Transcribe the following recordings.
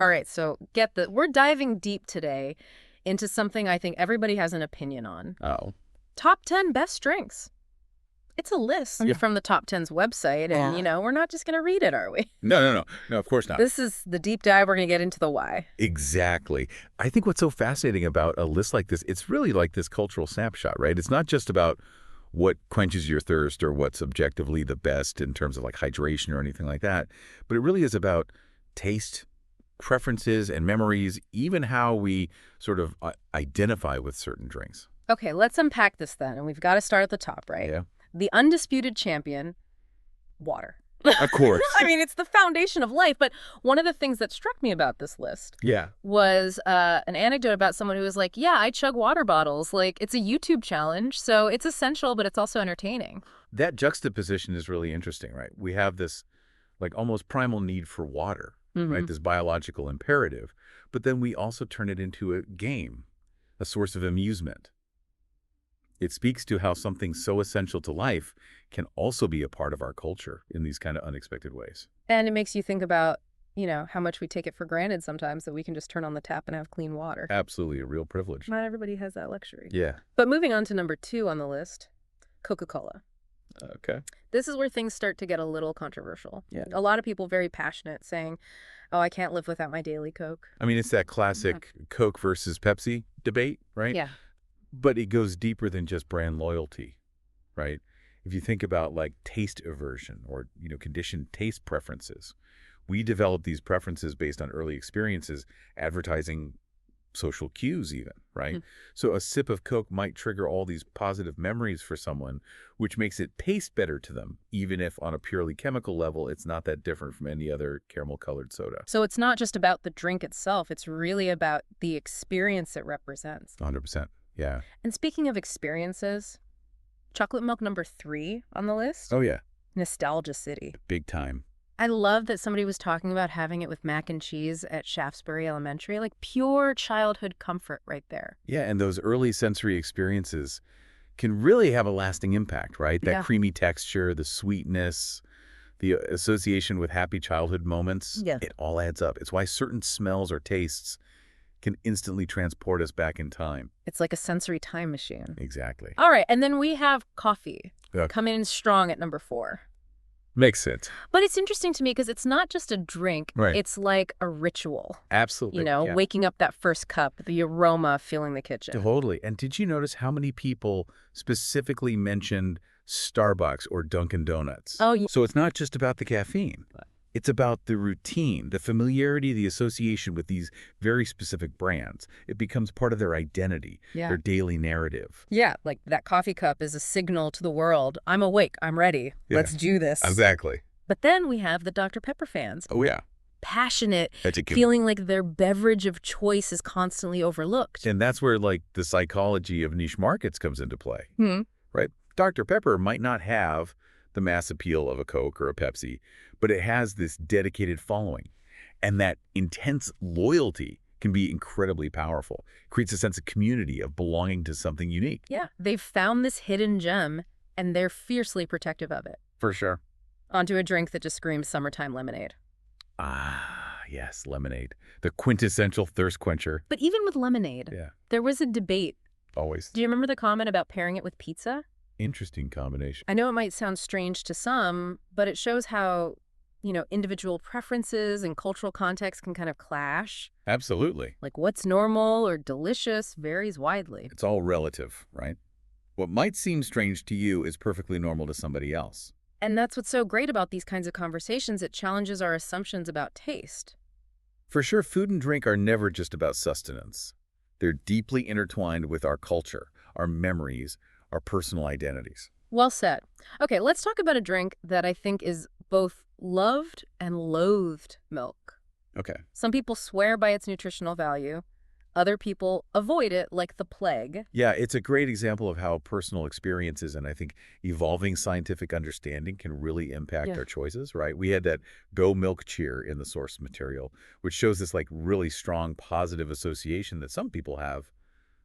All right, so we're diving deep today into something I think everybody has an opinion on. Oh. Top 10 best drinks. It's a list Yeah. from the Top 10's website, and, we're not just going to read it, are we? No, no, no. No, of course not. This is the deep dive. We're going to get into the why. Exactly. I think what's so fascinating about a list like this, it's really like this cultural snapshot, right? It's not just about what quenches your thirst or what's objectively the best in terms of like hydration or anything like that, but it really is about taste, preferences, and memories, even how we sort of identify with certain drinks. Okay, let's unpack this then, and we've got to start at the top, right? Yeah. The undisputed champion, water. Of course. I mean, it's the foundation of life, but one of the things that struck me about this list Yeah. was an anecdote about someone who was like, yeah, I chug water bottles. Like, it's a YouTube challenge, so it's essential, but it's also entertaining. That juxtaposition is really interesting, right? We have this like almost primal need for water, right? This biological imperative, but then we also turn it into a game, a source of amusement. It speaks to how something so essential to life can also be a part of our culture in these kind of unexpected ways. And it makes you think about, how much we take it for granted sometimes that we can just turn on the tap and have clean water. Absolutely a real privilege. Not everybody has that luxury. Yeah. But moving on to number 2 on the list, Coca-Cola. Okay. This is where things start to get a little controversial. Yeah. A lot of people very passionate saying, oh, I can't live without my daily Coke. I mean, it's that classic Coke versus Pepsi debate, right? Yeah. But it goes deeper than just brand loyalty, right? If you think about like taste aversion or, conditioned taste preferences, we develop these preferences based on early experiences, advertising, social cues even, right? So a sip of Coke might trigger all these positive memories for someone, which makes it taste better to them, even if on a purely chemical level, it's not that different from any other caramel-colored soda. So it's not just about the drink itself. It's really about the experience it represents. 100%. Yeah. And speaking of experiences, chocolate milk number 3 on the list, Oh, yeah. Nostalgia City. Big time. I love that somebody was talking about having it with mac and cheese at Shaftesbury Elementary, like pure childhood comfort right there. Yeah, and those early sensory experiences can really have a lasting impact, right? That Yeah. creamy texture, the sweetness, the association with happy childhood moments, Yeah. it all adds up. It's why certain smells or tastes can instantly transport us back in time. It's like a sensory time machine. Exactly. All right, and then we have coffee Yeah. coming in strong at number 4. Makes sense. But it's interesting to me because it's not just a drink. Right. It's like a ritual. Absolutely. Yeah. Waking up that first cup, the aroma filling the kitchen. Totally. And did you notice how many people specifically mentioned Starbucks or Dunkin' Donuts? Oh, yeah. So it's not just about the caffeine. It's about the routine, the familiarity, the association with these very specific brands. It becomes part of their identity, Yeah. their daily narrative. Yeah, like that coffee cup is a signal to the world. I'm awake. I'm ready. Yeah. Let's do this. Exactly. But then we have the Dr. Pepper fans. Oh, yeah. Passionate, That's a good. feeling like their beverage of choice is constantly overlooked. And that's where, like, the psychology of niche markets comes into play, Hmm. right? Dr. Pepper might not have the mass appeal of a Coke or a Pepsi, but it has this dedicated following. And that intense loyalty can be incredibly powerful. Creates a sense of community, of belonging to something unique. Yeah, they've found this hidden gem, and they're fiercely protective of it. For sure. Onto a drink that just screams summertime lemonade. Ah, yes, lemonade. The quintessential thirst quencher. But even with lemonade, Yeah, there was a debate. always. Do you remember the comment about pairing it with pizza? Interesting combination. I know it might sound strange to some, but it shows how, individual preferences and cultural context can kind of clash. Absolutely. Like what's normal or delicious varies widely. It's all relative, right? What might seem strange to you is perfectly normal to somebody else. And that's what's so great about these kinds of conversations. It challenges our assumptions about taste. For sure, food and drink are never just about sustenance. They're deeply intertwined with our culture, our memories, our personal identities. Well said. Okay, let's talk about a drink that I think is both loved and loathed milk. Okay. Some people swear by its nutritional value. Other people avoid it like the plague. Yeah, it's a great example of how personal experiences and I think evolving scientific understanding can really impact Yeah. our choices, right? We had that Go Milk cheer in the source material, which shows this like really strong positive association that some people have,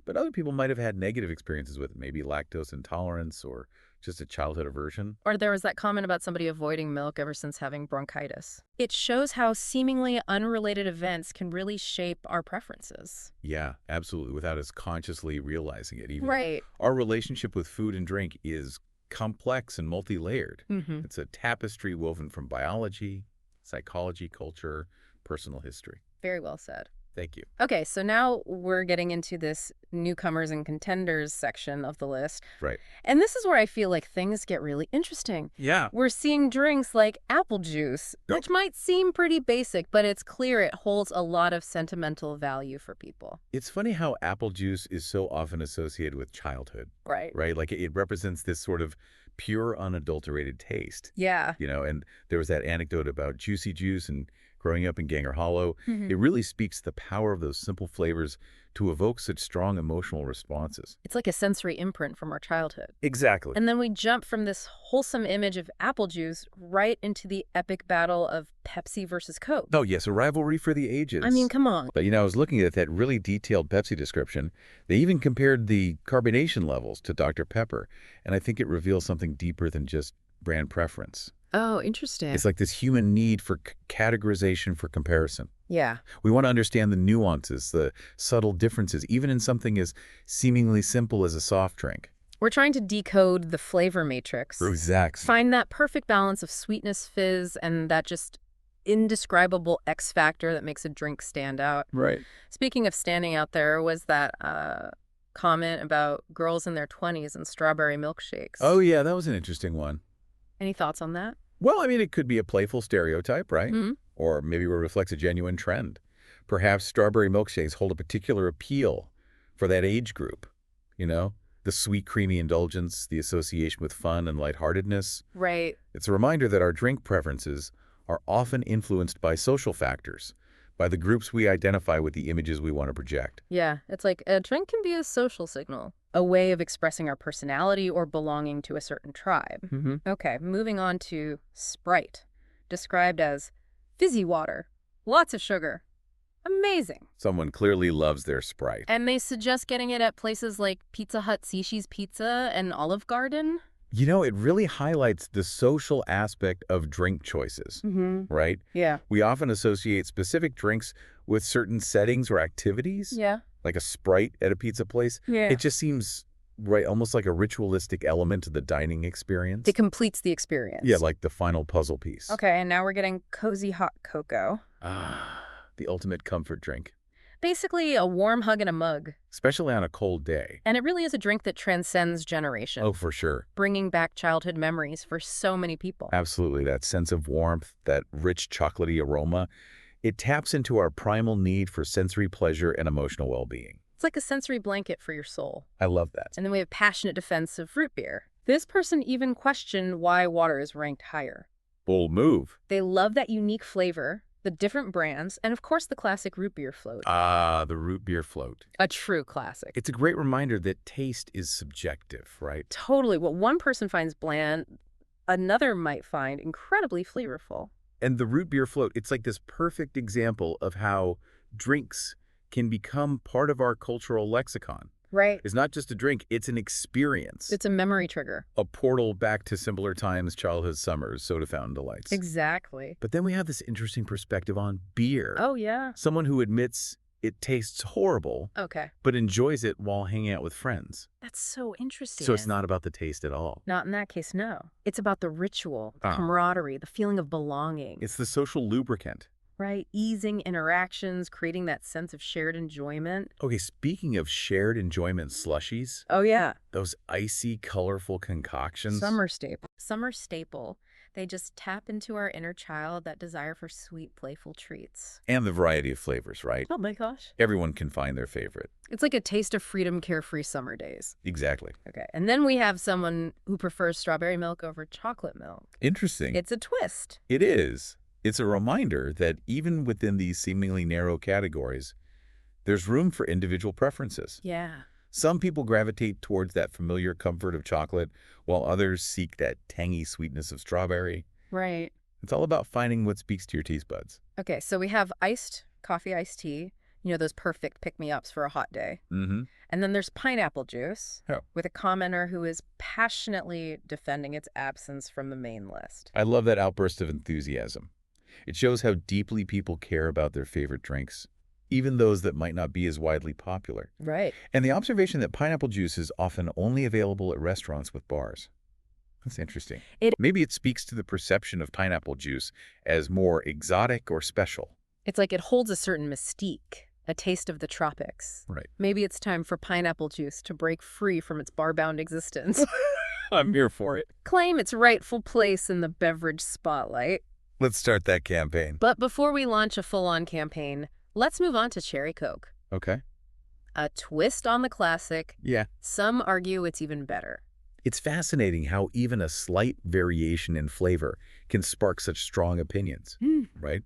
but other people might have had negative experiences with it, maybe lactose intolerance or just a childhood aversion. Or there was that comment about somebody avoiding milk ever since having bronchitis. It shows how seemingly unrelated events can really shape our preferences. Yeah, absolutely, without us consciously realizing it even. Right. Our relationship with food and drink is complex and multi-layered. Mm-hmm. It's a tapestry woven from biology, psychology, culture, personal history. Very well said. Thank you. Okay, so now we're getting into this newcomers and contenders section of the list. Right. And this is where I feel like things get really interesting. Yeah. We're seeing drinks like apple juice, Yep. which might seem pretty basic, but it's clear it holds a lot of sentimental value for people. It's funny how apple juice is so often associated with childhood, Right. right? Like it represents this sort of pure, unadulterated taste, Yeah. and there was that anecdote about Juicy Juice and growing up in Ganger Hollow. Mhm. It really speaks to the power of those simple flavors to evoke such strong emotional responses. It's like a sensory imprint from our childhood. Exactly. And then we jump from this wholesome image of apple juice right into the epic battle of Pepsi versus Coke. Oh, yes, a rivalry for the ages. I mean, come on. But, I was looking at that really detailed Pepsi description. They even compared the carbonation levels to Dr. Pepper, and I think it reveals something deeper than just brand preference. Oh, interesting. It's like this human need for categorization for comparison. Yeah. We want to understand the nuances, the subtle differences, even in something as seemingly simple as a soft drink. We're trying to decode the flavor matrix. Exactly. Find that perfect balance of sweetness, fizz, and that just indescribable X factor that makes a drink stand out. Right. Speaking of standing out, there was that comment about girls in their 20s and strawberry milkshakes. Oh, yeah, that was an interesting one. Any thoughts on that? Well, it could be a playful stereotype, right? Mhm. Or maybe it reflects a genuine trend. Perhaps strawberry milkshakes hold a particular appeal for that age group, The sweet, creamy indulgence, the association with fun and lightheartedness. Right. It's a reminder that our drink preferences are often influenced by social factors, by the groups we identify with the images we want to project. Yeah, it's like a drink can be a social signal, a way of expressing our personality or belonging to a certain tribe. Mm-hmm. Okay, moving on to Sprite, described as fizzy water, lots of sugar. Amazing. Someone clearly loves their Sprite. And they suggest getting it at places like Pizza Hut Sishi's Pizza and Olive Garden. It really highlights the social aspect of drink choices, Mm-hmm. right? Yeah. We often associate specific drinks with certain settings or activities, Yeah. like a Sprite at a pizza place. Yeah. It just seems, right, almost like a ritualistic element to the dining experience. It completes the experience. Yeah, like the final puzzle piece. Okay, and now we're getting cozy hot cocoa. Ah, the ultimate comfort drink, Basically a warm hug in a mug. especially on a cold day. And it really is a drink that transcends generation. Oh, for sure. Bringing back childhood memories for so many people. Absolutely. That sense of warmth, that rich chocolatey aroma, it taps into our primal need for sensory pleasure and emotional well-being. It's like a sensory blanket for your soul. I love that. And then we have passionate defense of root beer. This person even questioned why water is ranked higher. Bold move. They love that unique flavor, the different brands, and of course the classic root beer float. Ah, the root beer float. A true classic. It's a great reminder that taste is subjective, right? Totally. What one person finds bland, another might find incredibly flavorful. And the root beer float, it's like this perfect example of how drinks can become part of our cultural lexicon. Right. It's not just a drink, it's an experience. It's a memory trigger. A portal back to simpler times, childhood summers, soda fountain delights. Exactly. But then we have this interesting perspective on beer. Oh, yeah. Someone who admits it tastes horrible, Okay. but enjoys it while hanging out with friends. That's so interesting. So it's not about the taste at all. Not in that case, no. It's about the ritual, the Ah. camaraderie, the feeling of belonging. It's the social lubricant. Right? Easing interactions, creating that sense of shared enjoyment. Okay, speaking of shared enjoyment slushies, Oh, yeah. those icy, colorful concoctions. Summer staple. Summer staple. They just tap into our inner child, that desire for sweet, playful treats. And the variety of flavors, right? Oh, my gosh. Everyone can find their favorite. It's like a taste of freedom, carefree summer days. Exactly. Okay. And then we have someone who prefers strawberry milk over chocolate milk. Interesting. It's a twist. It is. It's a reminder that even within these seemingly narrow categories, there's room for individual preferences. Yeah. Some people gravitate towards that familiar comfort of chocolate, while others seek that tangy sweetness of strawberry. Right. It's all about finding what speaks to your taste buds. Okay, so we have iced coffee, iced tea, those perfect pick-me-ups for a hot day. Mm-hmm. And then there's pineapple juice, Oh. with a commenter who is passionately defending its absence from the main list. I love that outburst of enthusiasm. It shows how deeply people care about their favorite drinks, even those that might not be as widely popular. Right. And the observation that pineapple juice is often only available at restaurants with bars. That's interesting. Maybe it speaks to the perception of pineapple juice as more exotic or special. It's like it holds a certain mystique, a taste of the tropics. Right. Maybe it's time for pineapple juice to break free from its bar-bound existence. I'm here for it. Claim its rightful place in the beverage spotlight. Let's start that campaign. But before we launch a full-on campaign, let's move on to Cherry Coke. Okay. A twist on the classic. Yeah. Some argue it's even better. It's fascinating how even a slight variation in flavor can spark such strong opinions, right?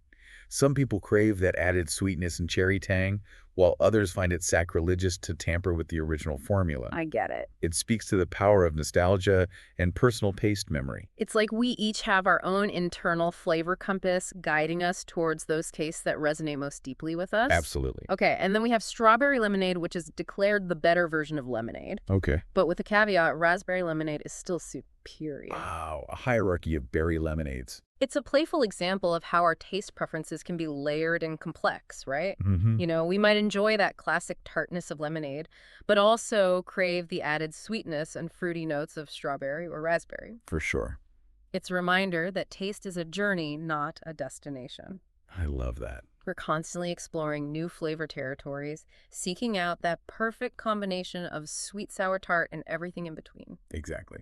Some people crave that added sweetness and cherry tang, while others find it sacrilegious to tamper with the original formula. I get it. It speaks to the power of nostalgia and personal taste memory. It's like we each have our own internal flavor compass guiding us towards those tastes that resonate most deeply with us. Absolutely. Okay, and then we have strawberry lemonade, which is declared the better version of lemonade. Okay. But with a caveat, raspberry lemonade is still superior. Wow, a hierarchy of berry lemonades. It's a playful example of how our taste preferences can be layered and complex, right? Mm-hmm. We might enjoy that classic tartness of lemonade, but also crave the added sweetness and fruity notes of strawberry or raspberry. For sure. It's a reminder that taste is a journey, not a destination. I love that. We're constantly exploring new flavor territories, seeking out that perfect combination of sweet sour tart and everything in between. Exactly.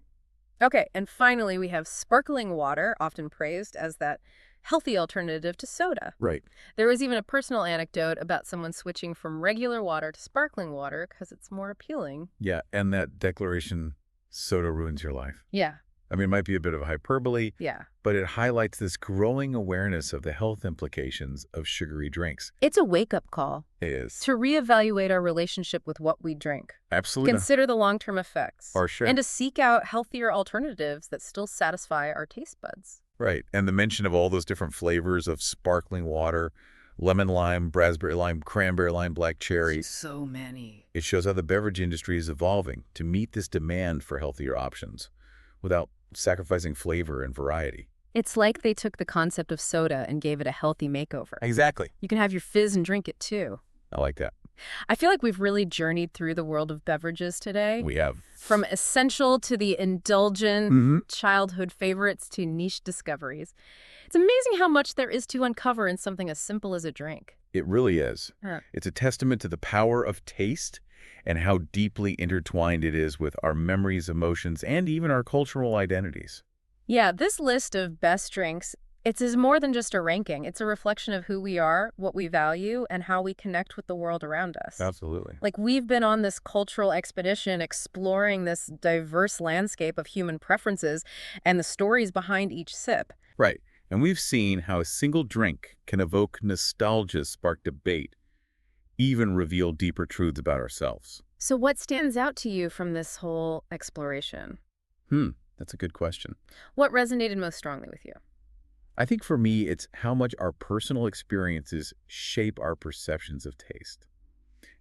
Okay, and finally we have sparkling water, often praised as that healthy alternative to soda. Right. There was even a personal anecdote about someone switching from regular water to sparkling water because it's more appealing. Yeah, and that declaration, soda ruins your life. Yeah. I mean, it might be a bit of hyperbole, Yeah. but it highlights this growing awareness of the health implications of sugary drinks. It's a wake-up call It is. to reevaluate our relationship with what we drink. Absolutely. Consider the long-term effects. For sure. And to seek out healthier alternatives that still satisfy our taste buds. Right. And the mention of all those different flavors of sparkling water, lemon lime, raspberry lime, cranberry lime, black cherry. So many. It shows how the beverage industry is evolving to meet this demand for healthier options without sacrificing flavor and variety. It's like they took the concept of soda and gave it a healthy makeover. Exactly. You can have your fizz and drink it too. I like that. I feel like we've really journeyed through the world of beverages today. We have. From essential to the indulgent, Mm-hmm. childhood favorites to niche discoveries. It's amazing how much there is to uncover in something as simple as a drink. It really is. Huh. It's a testament to the power of taste and how deeply intertwined it is with our memories, emotions, and even our cultural identities. Yeah, this list of best drinks, is more than just a ranking. It's a reflection of who we are, what we value, and how we connect with the world around us. Absolutely. Like, we've been on this cultural expedition exploring this diverse landscape of human preferences and the stories behind each sip. Right. And we've seen how a single drink can evoke nostalgia, spark debate, even reveal deeper truths about ourselves. So what stands out to you from this whole exploration? That's a good question. What resonated most strongly with you? I think for me, it's how much our personal experiences shape our perceptions of taste.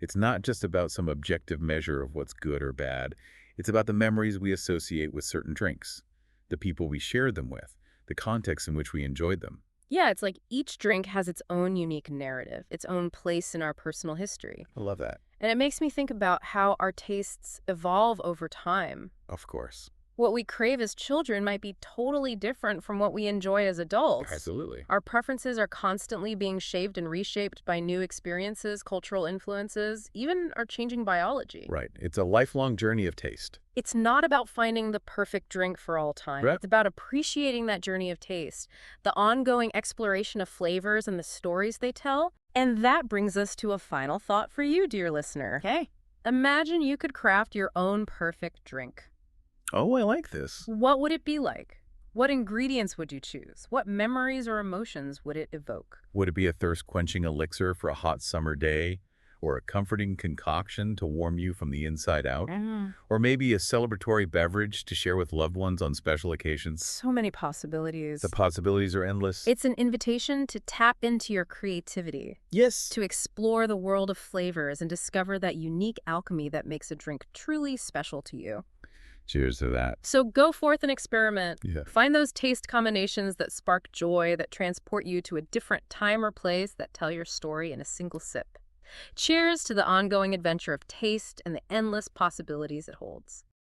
It's not just about some objective measure of what's good or bad. It's about the memories we associate with certain drinks, the people we shared them with, the context in which we enjoyed them. Yeah, it's like each drink has its own unique narrative, its own place in our personal history. I love that. And it makes me think about how our tastes evolve over time. Of course. What we crave as children might be totally different from what we enjoy as adults. Absolutely. Our preferences are constantly being shaped and reshaped by new experiences, cultural influences, even our changing biology. Right. It's a lifelong journey of taste. It's not about finding the perfect drink for all time. Right. It's about appreciating that journey of taste, the ongoing exploration of flavors and the stories they tell. And that brings us to a final thought for you, dear listener. Okay. Imagine you could craft your own perfect drink. Oh, I like this. What would it be like? What ingredients would you choose? What memories or emotions would it evoke? Would it be a thirst-quenching elixir for a hot summer day? or a comforting concoction to warm you from the inside out, Mm. or maybe a celebratory beverage to share with loved ones on special occasions. So many possibilities. The possibilities are endless. It's an invitation to tap into your creativity, Yes. to explore the world of flavors and discover that unique alchemy that makes a drink truly special to you. Cheers to that. So go forth and experiment. Yeah. Find those taste combinations that spark joy, that transport you to a different time or place, that tell your story in a single sip. Cheers to the ongoing adventure of taste and the endless possibilities it holds.